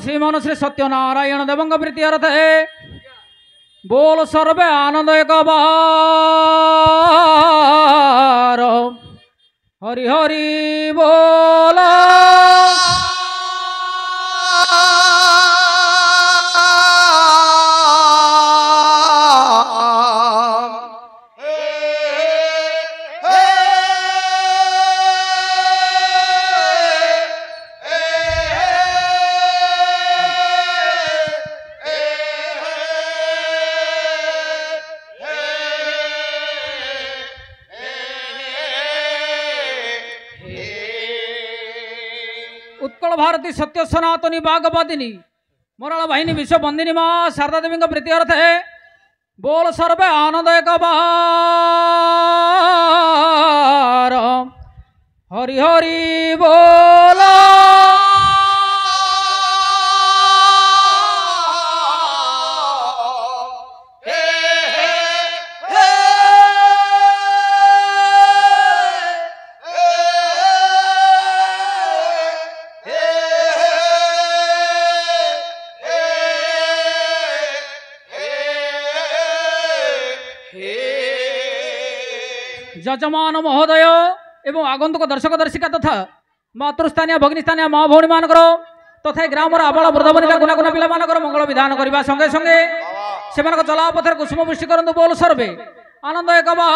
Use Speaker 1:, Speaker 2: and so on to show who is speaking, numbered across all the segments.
Speaker 1: श्रीमान श्री सत्यनारायण देवंग प्रीति अर्थे बोल सर्वे आनंद एक बार हरि हरि बोला। उत्कल भारती सत्य सनातनी बागवादिनी मोराल वाहिनी विश्व बंदिनी माँ शारदा देवी प्रीति अर्थ है बोल सर्वे आनंद एक बार हरि हरि बोला। जजमान महोदय एवं आगंतुक दर्शक दर्शिका तथा मातृस्थानीय भगिनीस्थानीय माँ भौणी मान तथा ग्राम आबाल वृद्धवनिता गुना गुना पिला मंगल विधान करने संगे संगे से चला पथर कुसुम वृष्टि करंतु बोल सर्वे आनंद एक बार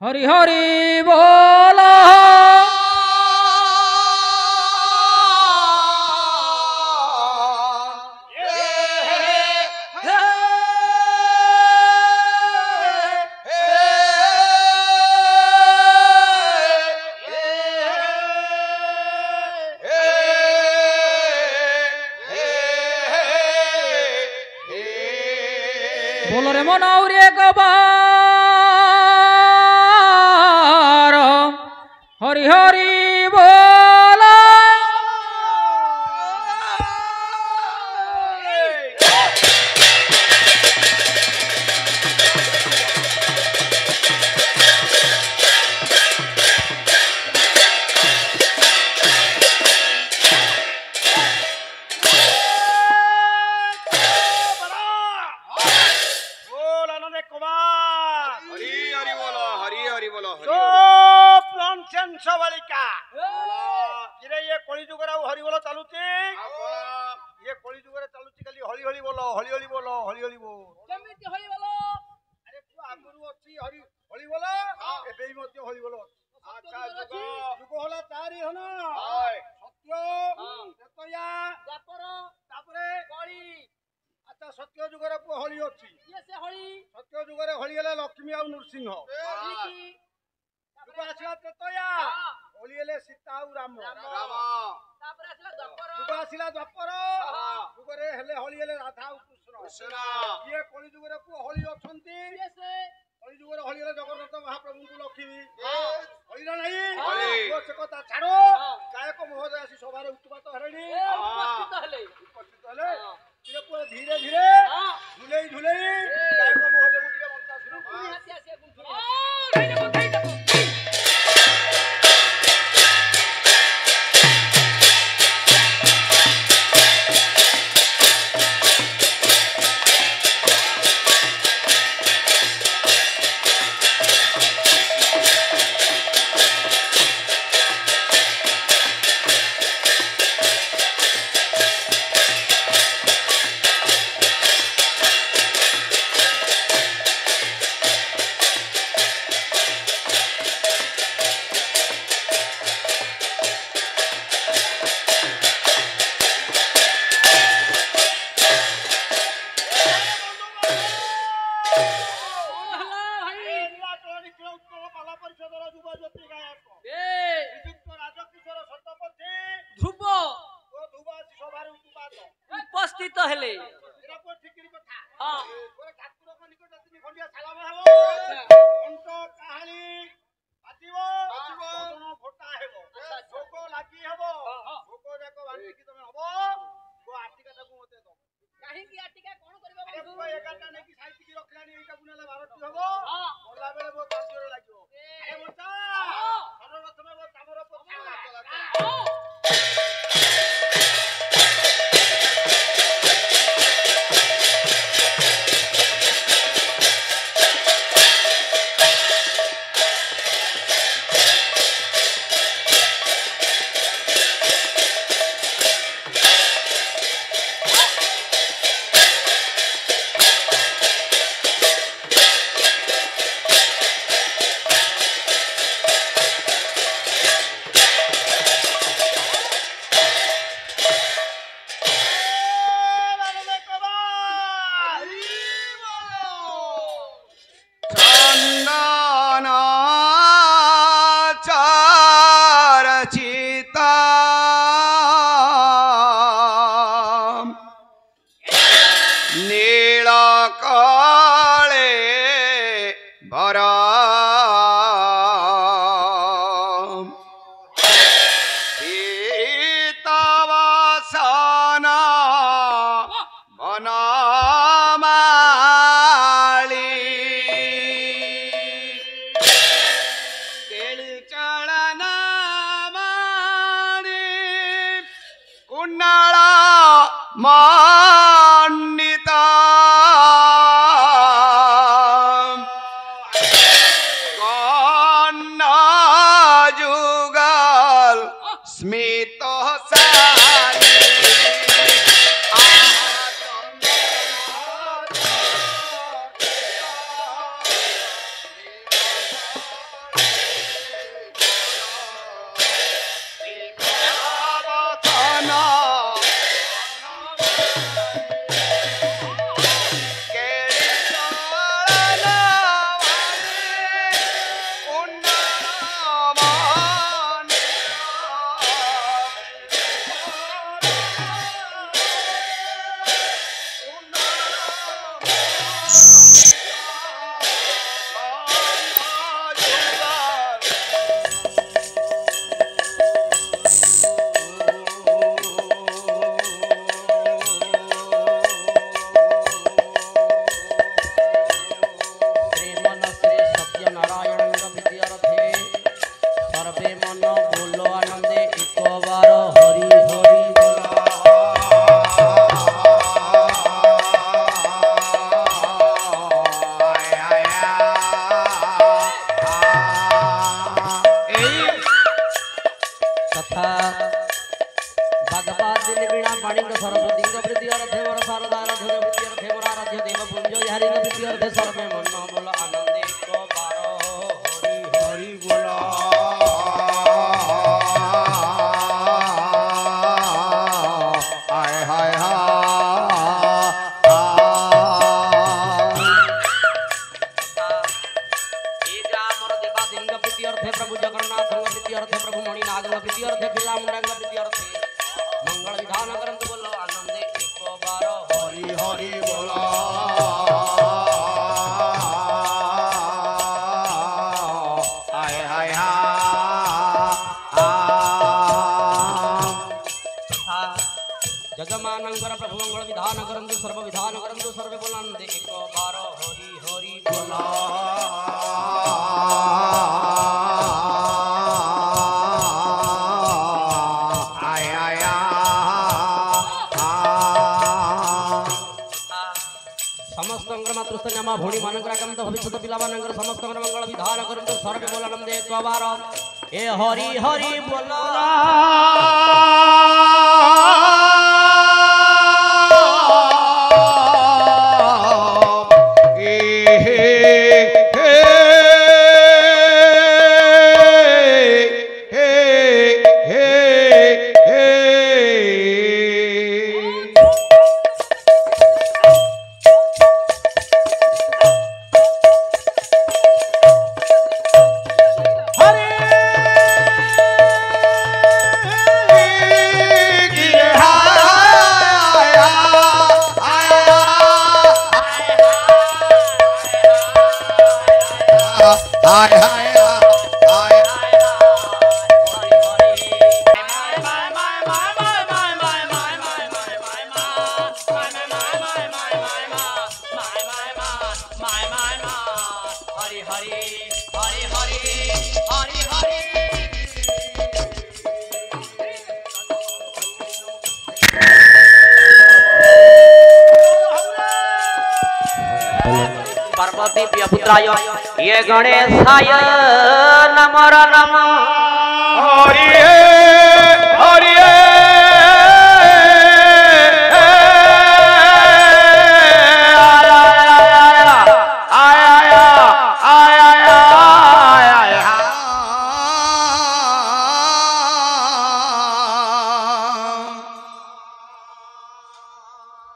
Speaker 1: हरि हरि बोला। बोलो रे मन और एक बार हरि हरि बोला।
Speaker 2: ये कलिजुग हरि बोल चलुची ये कलिजुग चलुची खाली हरि हरि बोल हरि हरि बोल हरि हरि बोल
Speaker 1: केमिति हरि बोलो
Speaker 2: अरे तू आगुरु अछि हरि हरि बोल एबे मध्य हरि बोल। अच्छा जुग होला तारी हना सत्य सत्या
Speaker 1: द्वापर
Speaker 2: तापरे
Speaker 1: कली।
Speaker 2: अच्छा सत्य जुगर को हरि अछि
Speaker 1: ये से हरि
Speaker 2: सत्य जुगर हरि हेले लक्ष्मी आ नरसिंह जुग आछला ततया हरि हेले सीता आ राम
Speaker 1: तापर आसला द्वापर
Speaker 2: जुग आछला द्वापर जुगरे हेले हरि हेले राधा आ कृष्ण ये कलि जुगरे को हरि अछंती
Speaker 1: ये से
Speaker 2: कलि जुगरे हरि हेले जगन्नाथ महाप्रभु को लक्ष्मी हरि नाही वो से कथा छाड़ो गायक महोदय आसी सभारे उत्पात हरेनी उपस्थित हेले ये को धीरे धीरे झुलेई झुलेई गायक महोदय को टिके मंत्र शुरू
Speaker 1: हाथी आसे गुंथुनी उपस्थित हेले
Speaker 3: ମୋର ପିତବସନ ବନମାଳି କେଳି ଚଳନ ମାଣି କୁଣ୍ଡଳ ମଣ୍ଡିତ গণ যুগল স্মিত সানি
Speaker 4: जगमानंकर प्रभु मंगल विधान करंतु सर्व विधान करंतु सर्वे बोलंदे एक बार हरि हरि बोला समस्त मातृस्तन्यमा भौणी मानकर आगमत भविष्यत पिलामानंकर समस्त मंगल विधान करंतु सर्वे बोलंदे एक बार ए हरि हरि बोला पार्वती प्रिय पुत्राय ये गणेशाय नमर नम हरि हरि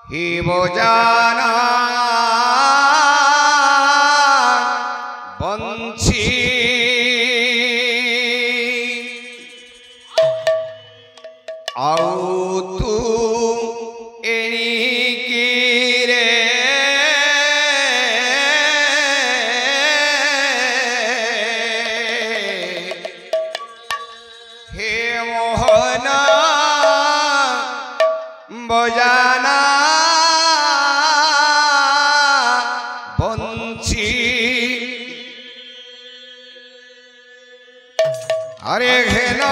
Speaker 3: ही वो जाना बंशी आउ तू एणिकी रे বজানা বঞ্চি আরে ঘেন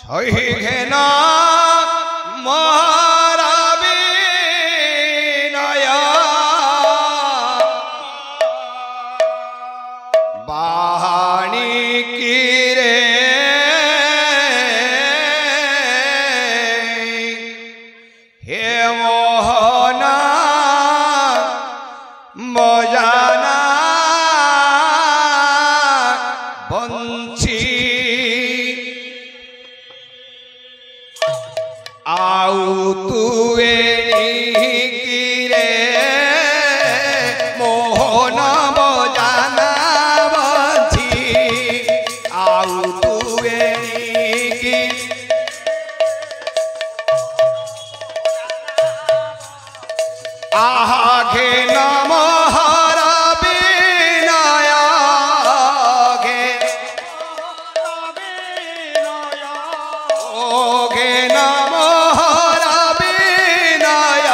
Speaker 3: সহি ঘেন মহারাবিনয় বাহানি কিরে হে মোহনা মজানা বঞ্চি আউ তুয়ে কিরে মোহন বজানা বঞ্চি আউ তুয়ে কি আহা ঘে নমহর বিনয় ঘে ও ঘে নমহর বিনয়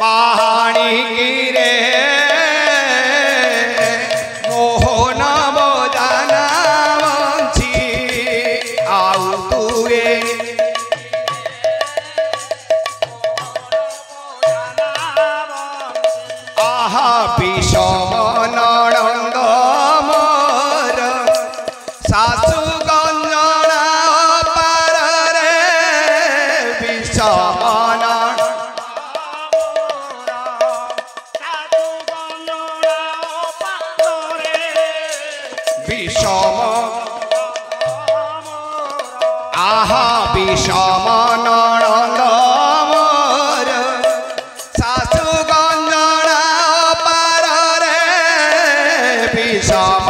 Speaker 3: বাহানি কিরে মোহন বজানা বঞ্চি আউ তুয়ে আহা বিষম ননন্দ মোর শাশু গঞ্জনা পারে বিষম বিষম আহা বিষম ননন্দ মোর শাশু গঞ্জনা পারে বিষম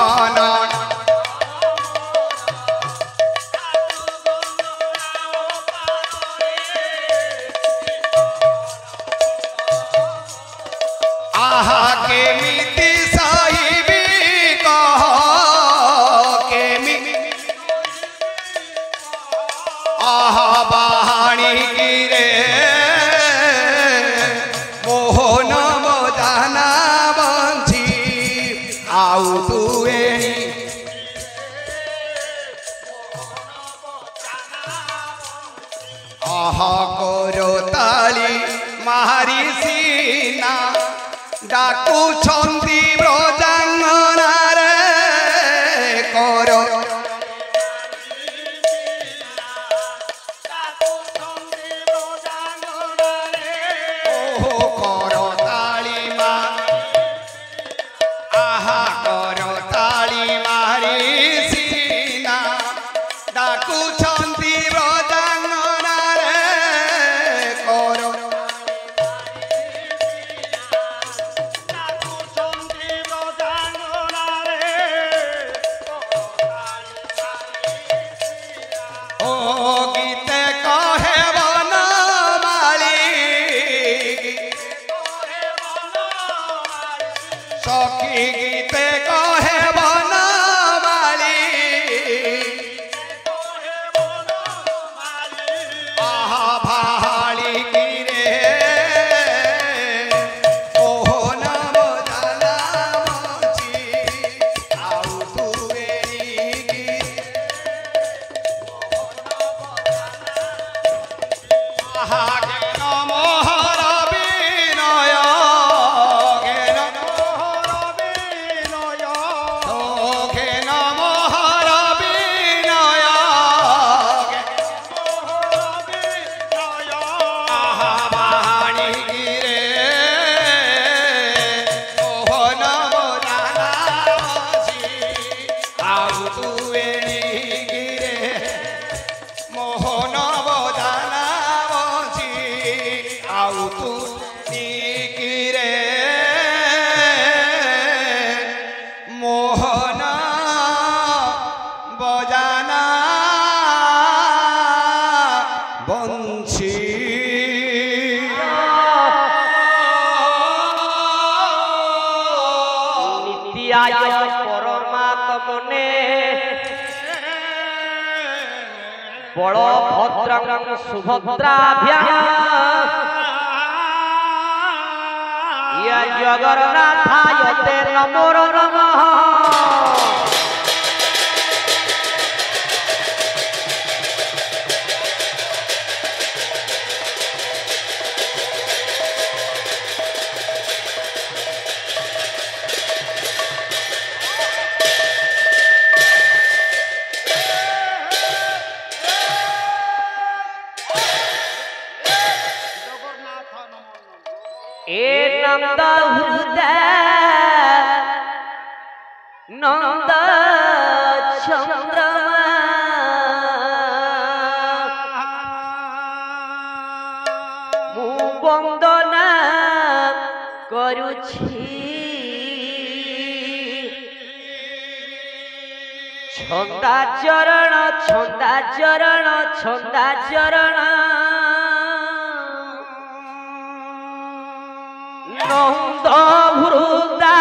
Speaker 3: আহা কেমিতি সাহিবি কহ কেমিতি আহা বাহানি কিরে মোহন বজানা বঞ্চি আউ তুয়ে আহা করো তালি মারি সিনা ডাকুছন্তি ব্রজাঙ্গনারে করো ওহো করো তালি মা আহা করো তালি মারি সিনা ডাকুছন্তি ব্রজাঙ্গনারে করো ও গীতে কহে বনমালী সখী গীতে কহে বনমালী আহা ভালি কিরে মোহন বজানা বঞ্চি আউ তুয়ে আহা জ্ঞান মোহর বিনয় জ্ঞান ও জ্ঞান মোহর বিনয় আহা বাহানি কিরে মোহন বজানা বঞ্চি আউ তুয়ে কিরে মোহন বজানা বঞ্চি আউ তুই কিরে মোহন বজানা বঞ্চি
Speaker 4: बलभद्रं सुभद्राभ्यां या जगन्नाथाय ते नमो नमः। ए नंद हृदय नंद चंद्रमा मु वंदना करुछि छंदा चरण छंदा चरण छंदा चरण नंद हृदा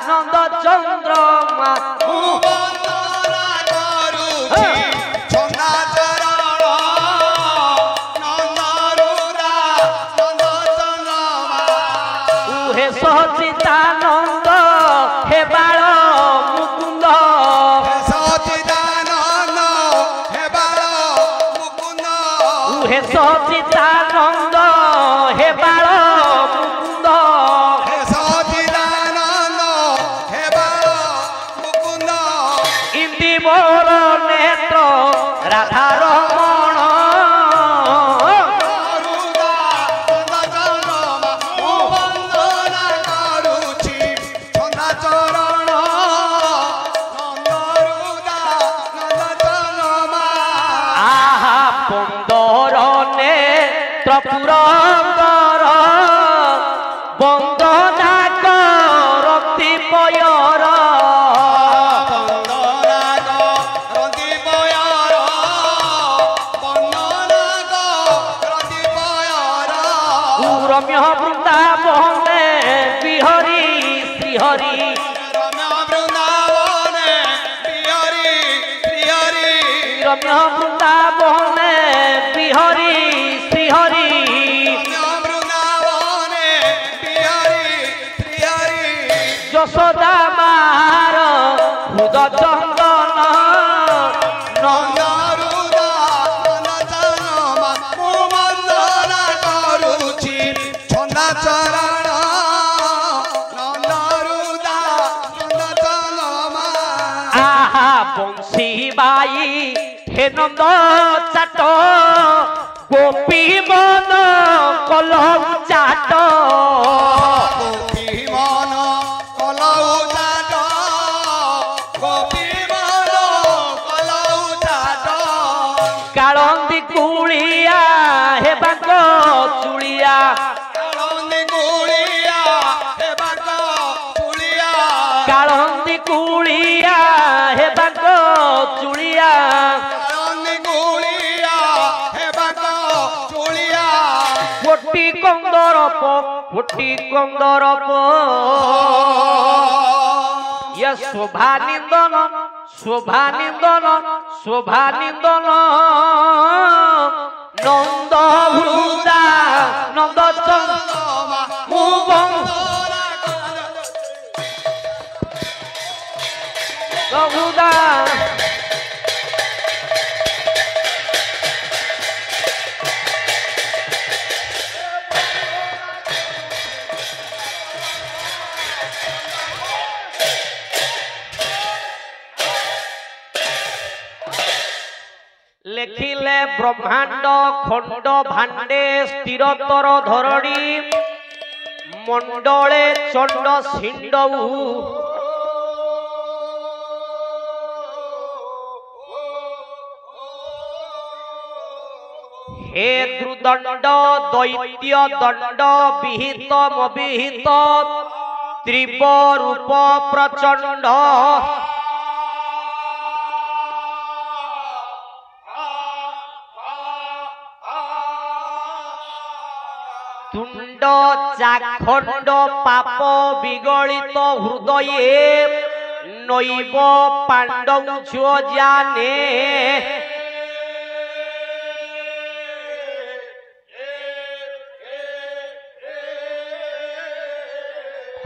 Speaker 4: नंद चंद्रमा
Speaker 3: वंदना करुछि छंदा चरण नंद हृदा नंद चंद्रमा
Speaker 4: उहे सचिदानंद हे बाळ मुकुंद
Speaker 3: सचिदानंद हे बाळ मुकुंद
Speaker 4: उहे सचिदानंद हे बाळ
Speaker 3: सचिदानंद हे बाळ मुकुंद
Speaker 4: इंदी मोर नेत्र राधा रमण
Speaker 3: हृदा नंद चंद्रमा मु वंदना करुछि छंदा चरण नंद हृदा नंद चंद्रमा
Speaker 4: आहा बंदर नेत्र पुरंदर बंदना करती पयर
Speaker 3: वंदना करति पयर वंदना करति पयर
Speaker 4: रम्य वृंदावने बिहरी श्रीहरि
Speaker 3: रम्य वृंदावने बिहारी श्रीहरि
Speaker 4: रम्य वृंदावने बिहरी श्रीहरि
Speaker 3: रम्य वृंदावने बिहारी श्रीहरि
Speaker 4: यशोदा मार हृद चंदन
Speaker 3: नंद हृदा नंद चंद्रमा मु वंदना करुछि छंदा चरण नंद हृदा नंद चंद्रमा
Speaker 4: आहा बंशी बाई हे नंद चाट गोपी मन कलम चाट
Speaker 3: गोपी मन कलौ चाट गोपी मन कलौ चाट
Speaker 4: कालंदी कुलिया हे बांक चुलिया
Speaker 3: कालंदी गुलिया हे बाक चुलिया
Speaker 4: कालंदी कुलिया हे बांक चुलिया
Speaker 3: कालंदी गुलिया हे बाक चुलिया
Speaker 4: फोटी कंदरप फोटी कंदरप ये शोभा निंदन शोभा निंदन शोभा निंदन नंद हृदा नंद चंद्रमा मु हृदा लेखिले ब्रह्मांड खंड भांडे स्थिरतर धरणी मंडले चंड सिंडऊ हे द्रुदंड दैत्य दंड विहित मविहित त्रिप रूप प्रचंड तुंड चाखंड पाप विगलित हृदये नैव पांडव जो जाने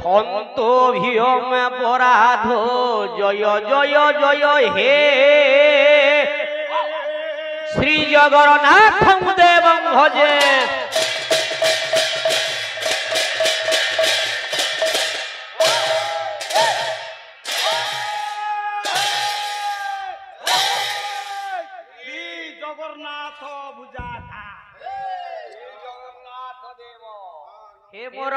Speaker 4: সন্ত ভিয়ম পরাধ জয় জয় জয় হে শ্রী জগন্নাথ দেব ভজে
Speaker 2: জগন্নাথ বুঝাথা
Speaker 4: হে মোর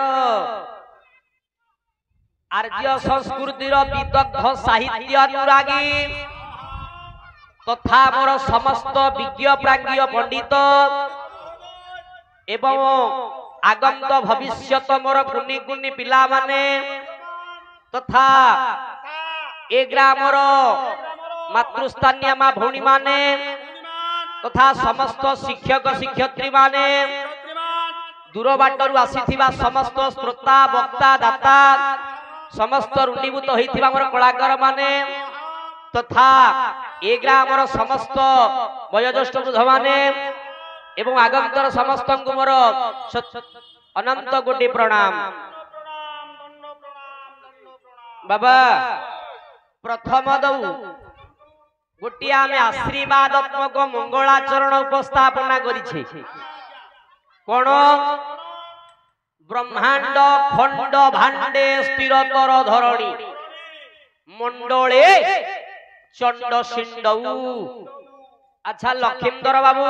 Speaker 4: আর্য সংস্কৃতির বিদগ্ধ সাহিত্য অনুরাগী তথা মোর সমস্ত বিজ্ঞ প্রাজ্ঞ পণ্ডিত এবং আগন্ত ভবিষ্যৎ মোর কুনি কুনি পিলা মানে তথা এ গ্রামর মাতৃস্থানীয় মা ভৌণী মানে তথা সমস্ত শিক্ষক শিক্ষয়িত্রী মানে দূর বাটরু আসিথিবা সমস্ত শ্রোতা বক্তা দাতা সমস্ত ঋণীভূত হইথিবা মোর কଳାକାର মানে তথা এ গ্রামর সমস্ত বয়োজ্যেষ্ঠ বৃদ্ধ মানে এবং আগন্তর সমস্তଙ୍କୁ মোর অনন্ত কোটি প্রণাম। বাবা প্রথম দৌ গোটিয়ে আমি আশীর্বাদাত্মক মঙ্গলাচরণ উপস্থাপনা করিছে কোন ব্রহ্মাণ্ড খণ্ড ভাণ্ডে স্থিরতর ধরণী মণ্ডলে চণ্ড সিন্ধৌ। আচ্ছা লক্ষিন্দর বাবু,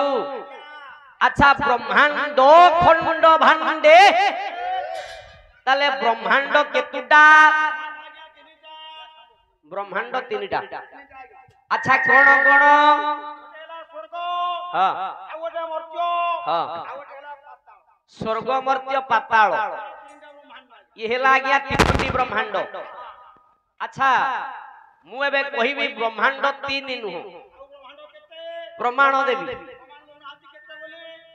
Speaker 4: আচ্ছা ব্রহ্মাণ্ড খণ্ড ভাণ্ডে তাহলে ব্রহ্মাণ্ড কেতুটা? ব্রহ্মাণ্ড তিনটা। আচ্ছা কোন কোন? হ্যাঁ স্বর্গ মর্ত্য পাতাল ইয়ে হেলা আজ্ঞা তিনটি ব্রহ্মাণ্ড। আচ্ছা মু এবে কহিবি ব্রহ্মাণ্ড তিন নুহ, প্রমাণ দেবী।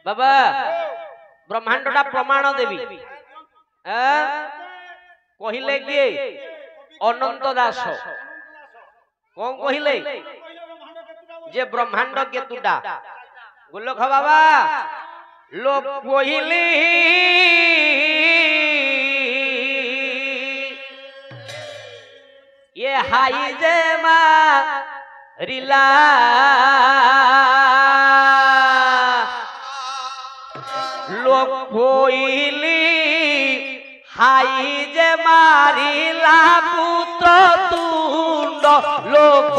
Speaker 4: বাবা ব্রহ্মাণ্ডটা প্রমাণ দেবী কহিলে কি অনন্ত দাস কোন কহিলে যে ব্রহ্মাণ্ড কেতুটা? গোলখ বাবা লোক কহিলি ये हाई जे मा रिला लोक कोइली हाई जे मारिला पुत्र तुंड लोक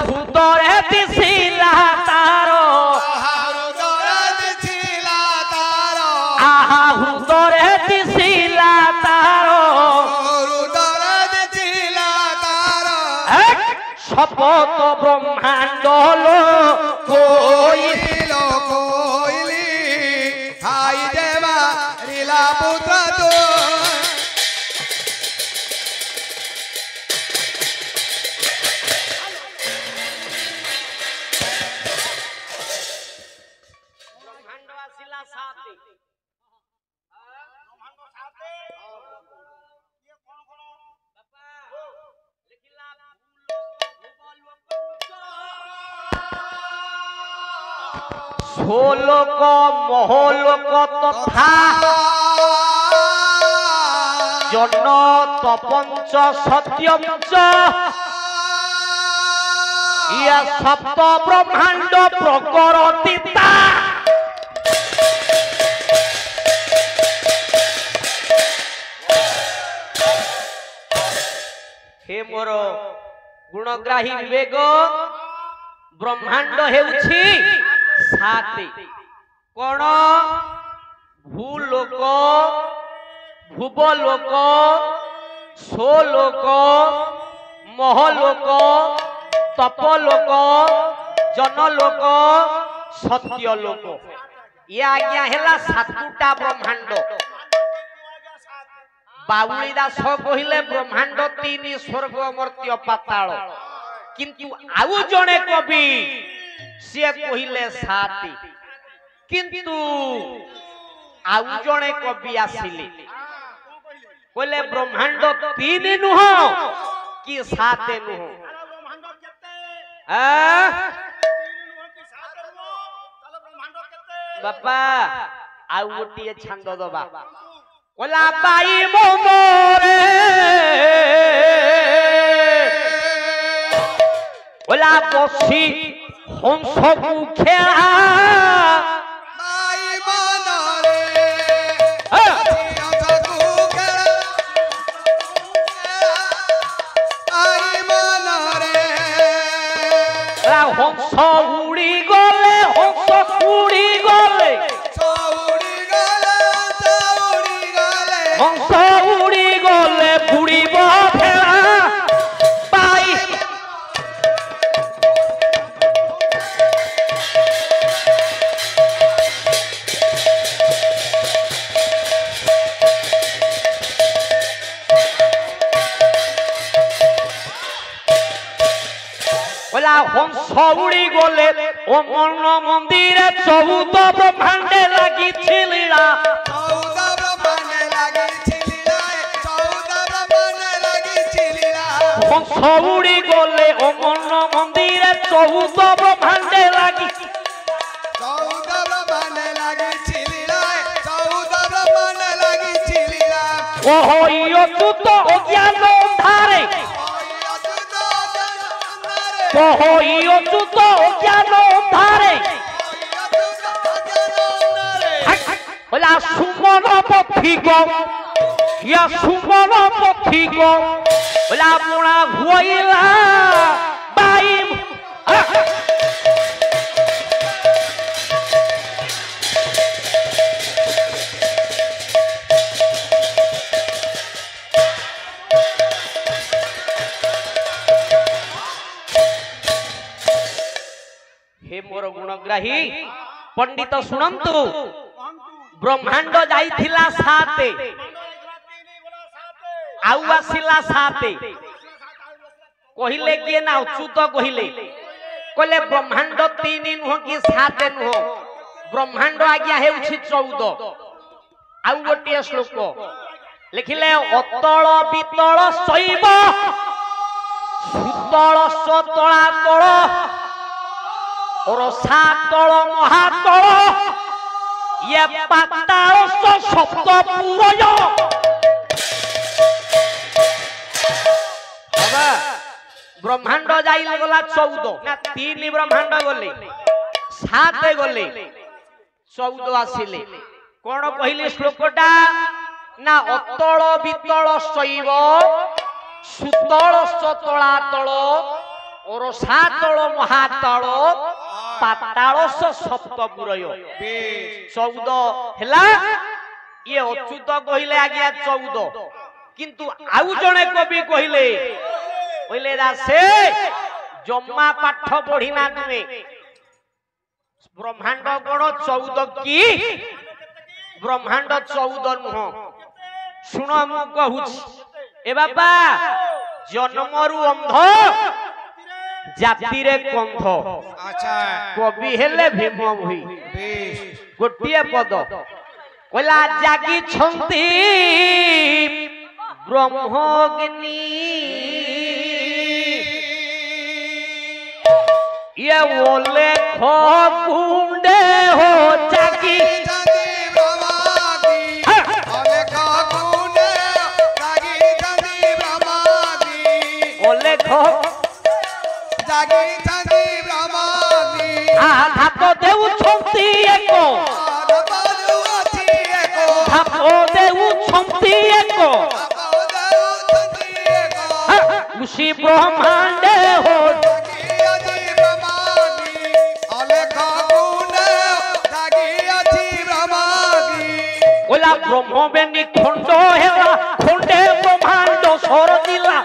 Speaker 4: भूतरे दिसिला तारो भूतरे दिसिला तारो शपथ ब्रह्मांड लो
Speaker 3: कोइली हाई देवा रीला पुत्र तू
Speaker 4: ষোলক মহলোক তথা জন তপঞ্চ সত্যঞ্চ ইয়া সপ্ত ব্রহ্মাণ্ড প্রকরতিতা হে মোর গুণগ্রাহী বিবেক ব্রহ্মাণ্ড হেউছি সাতে কোন ভূলোক ভুবলোক সোলোক মহলোক তপলোক জনলোক সত্যলোক ইয়ে আজ্ঞা হেলা সাতুটা ব্রহ্মাণ্ড। বাউলি দাস কহিলে ব্রহ্মাণ্ড তিন স্বর্গ মর্ত্য পাতাল, কিন্তু আউ জনে কবি সে কহিলে সাতি, কিন্তু আউ জনে কবি আসিলে কইলে ব্রহ্মাণ্ড তিন নুহ কি সাতে নুহ। बापा आउ गोटे छंद दबा कोला बाई मोरे कोला बसी हंस को खेला
Speaker 3: माई मनरे हंसकु खेला माई मनरे
Speaker 4: हंस उड़ी गले हंस उड़ी गले हंस उड़ी गले बुड़ीब भेड़ा पाई बोला हंस उड़ी गले ओ मन मंदिर 14 ब्रह्मांडे लगी छिलीला हंस उड़ी गले ओ मन मंदिर 14 ब्रह्मांडे लगी ओहो अच्युत अज्ञान धारे ओहो अच्युत अज्ञान धारे बोला सुमन पथिक या सुमन पथिक बोला मुणा हुईला बाई हे मोर गुणग्राही पंडित सुनंतु ब्रह्मांड जाइथिला साते आउ आसिला साते कहिले किए ना अच्युत कहिले कहले ब्रह्मांड 3 नुह कि 7 नुह ब्रह्मांड आज्ञा हेउछि 14 आउ गोटे श्लोक लिखिले अतल बितल शैव सुतल सतला तल और सातल महातल ये पाताल सप्त पुरय ब्रह्मांड जाइल गला 14 ना 3 ब्रह्मांड गले 7 गले 14 आसिले कोन कहिले श्लोकटा ना अतल बितल शैव सुतल सतला तल और सातल महातल पाताल सप्त पुरय 14 हैला ये अच्युत कहिले आज्ञा 14 किंतु आउ जणे कवि कहिले दासे जम्मा पाठ पढ़िना तुमे ब्रह्मांड कोण 14 की ब्रह्मांड 14 नुह सुन मु कहूछि ए बाबा जन्मरु अंध जाति रे कंध
Speaker 3: अच्छा
Speaker 4: कवि हेले भीम भई गोटिए पद कहला जागी छंती ब्रह्मग्नि ये बोले खुंडे हो जागी आधा तो देऊ छंती एको धापो देऊ छंती एको उसी ब्रह्मांडे हो बोला ब्रह्म बेनी खंड हेला खंडे ब्रह्मांड सर दिला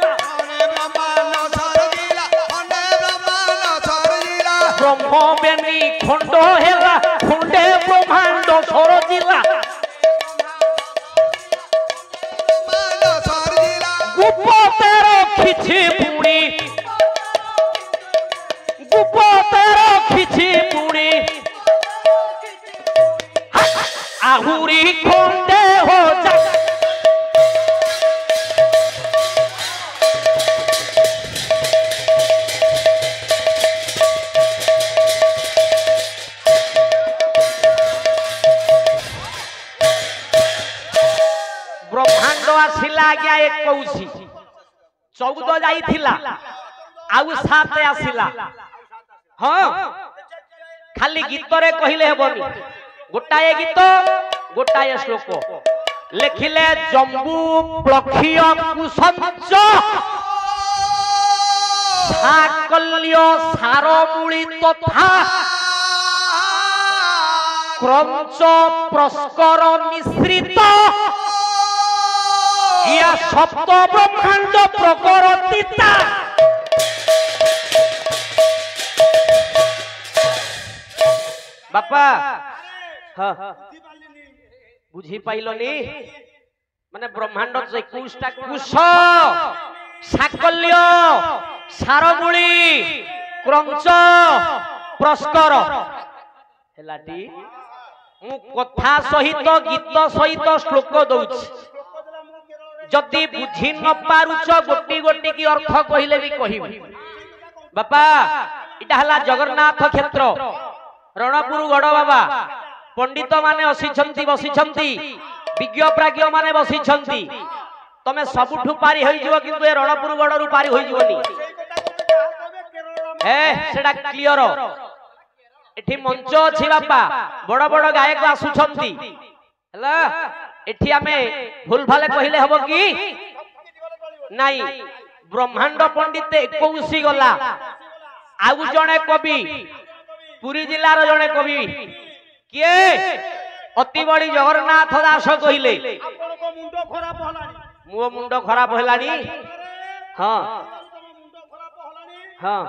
Speaker 4: ब्रह्म बेनी खंड हेला खंडे ब्रह्मांड सर दिला गुप्ते रखिछि पुणी गुप्ते रखिछि पुणी आहुरी खंडे हो जा आज्ञा 21 14 जाइथिला आउ 7 आसिला हाँ खाली गीत रे कहिले हेबनी गोटाए गीत गोटाए श्लोक लिखिले जम्बू प्लक्षीय कुसंच साकल्य सारमूली तथा क्रंच प्रस्कर मिश्रित या सप्त ब्रह्मांड प्रकरतिता बापा हाँ बुझी पाइलनी माने ब्रह्मांड 21टा कुश साकल्य सारमूली क्रंच प्रस्कर हेलाटी मु कथा सहित गीत सहित श्लोक दउछि जदि बुझी न पारुछ गोटी गोटी की अर्थ कहिले भी कहिबी बापा इटा हला जगन्नाथ क्षेत्र रणपुर गड़ बाबा पंडित माने असिछंती बसिछंती विज्ञ प्राज्ञ माने बसिछंती तमे सबुठु पारी होई जिवो किंतु ए रणपुर गड़रु पारी होई जिवोनी सेटा क्लियर एठी मंच अछि बापा बड़ बड़ गायक आसुछंती हला एठी आमे भूल भाले कहिले हबो की नाही ब्रह्मांड पंडित 21 गला आउ जणे कवि पुरी जिल्लार जणे कवि किए अति बड़ी जगन्नाथ दास कहिले मो मुंड खराब हेलानी हां हां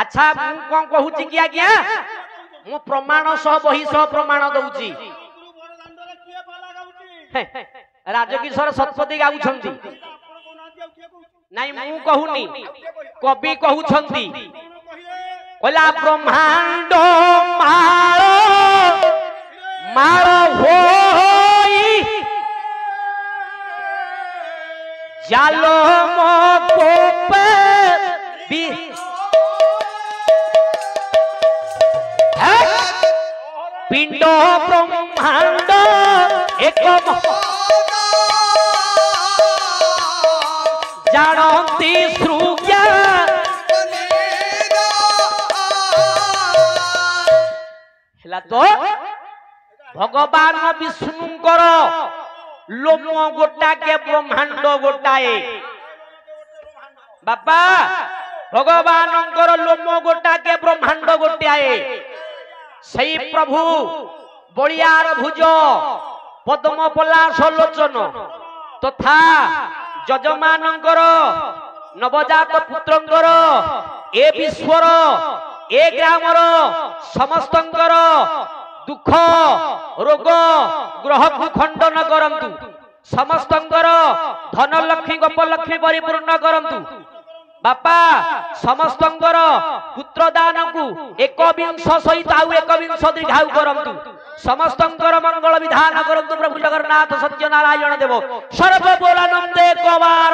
Speaker 4: अच्छा मु कोन कहूची कि आज्ञा मु प्रमाण सह बही सह प्रमाण दउची राजकिशोर सतपति गाउछंती नाही मु कहूनी कवि कहूछंती कहला ब्रह्मांड माळ माळ होई जालो मो गोपे बी पिंड ब्रह्मांड एक जानती श्रुज्ञा हेला तो भगवान विष्णुंकर लोम गोटा के ब्रह्मांड गोटाए बापा भगवानंकर लोम गोटा के ब्रह्मांड गोटाए सही प्रभु बलियार भुज पद्म पलाश लोचन तथा जजमानंकर नवजात पुत्रंकर ए विश्वर ए ग्रामर समस्तंकर दुख रोग ग्रह को खंडन करंतु समस्तंकर धन लक्ष्मी गोप लक्ष्मी परिपूर्ण करंतु बापा समस्तंकर पुत्र दान को 21 सहित आउ 21 दीर्घायु करंतु समस्तंकर मंगल विधान करंतु प्रभु जगन्नाथ सत्यनारायण देव सर्वबोलानंदे कवार